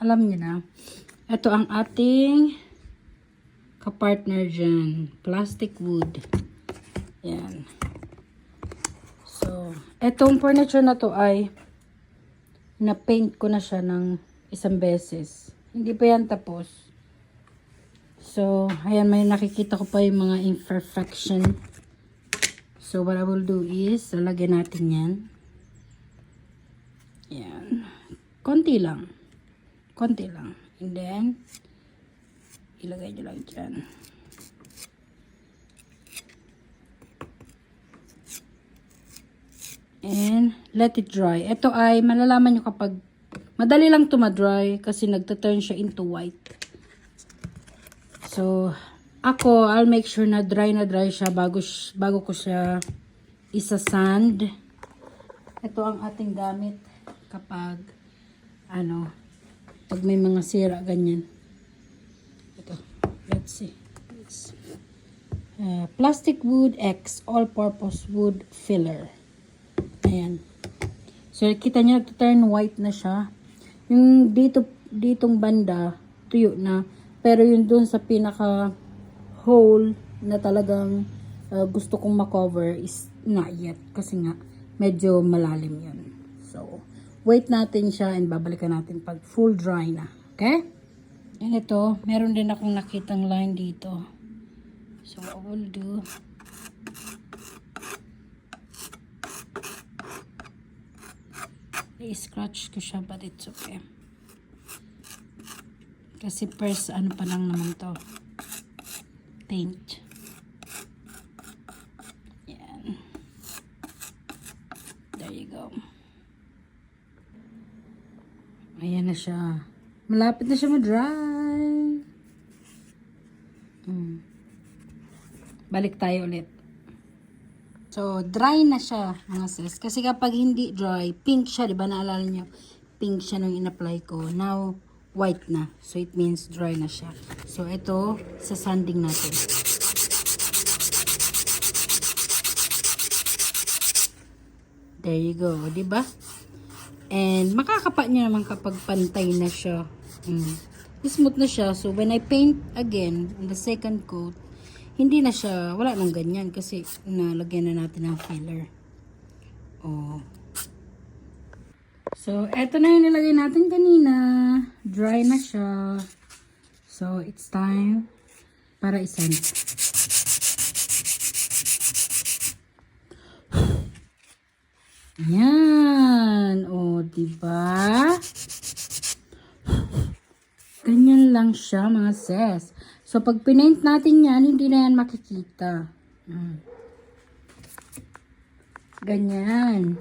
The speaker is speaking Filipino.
alam niyo na. Ito ang ating kapartner dyan. Plastic wood. Yan. So, etong furniture na to ay na-paint ko na siya ng isang beses. Hindi pa yan tapos. So, ayan, may nakikita ko pa yung mga imperfection. So, what I will do is, lalagyan natin yan. Yan. Konti lang. Konti lang. And then, ilagay nyo lang dyan. And, let it dry. Ito ay, malalaman nyo kapag, madali lang to ma-dry kasi nagta-turn siya into white. So, ako, I'll make sure na dry siya bago ko siya isa-sand. Ito ang ating gamit kapag, pag may mga sira, ganyan. Ito, let's see. Plastic Wood X All-Purpose Wood Filler. Ayan. So, kita nyo, nagtuturn white na siya. Yung ditong banda, tuyo na. Pero yung dun sa pinaka hole na talagang gusto kong makover is not yet. Kasi nga, medyo malalim yun. So, wait natin siya and babalikan natin pag full dry na. Okay? And ito, meron din akong nakitang line dito. So, what we'll do, i-scratch ko siya but it's okay. Kasi first, pa lang naman to. Paint. Yan. There you go. Ayan na siya. Malapit na siya ma-dry. Balik tayo ulit. So, dry na siya, mga sis. Kasi kapag hindi dry, pink siya, di ba? Naalala nyo? Pink siya nung in-apply ko. Now, white na. So, it means dry na siya. So, ito, sa sanding natin. There you go. Diba? And, makakapa nyo naman kapag pantay na siya. Smooth na siya. So, when I paint again, on the second coat, hindi na siya, wala nang ganyan kasi nalagyan na natin ng filler. Oh. So, eto na yung nilagay natin kanina. Dry na siya. So, it's time para isend. Yan. O, diba? Ganyan lang siya, mga sis. So, pag pinaint natin yan, hindi na yan makikita. Ganyan.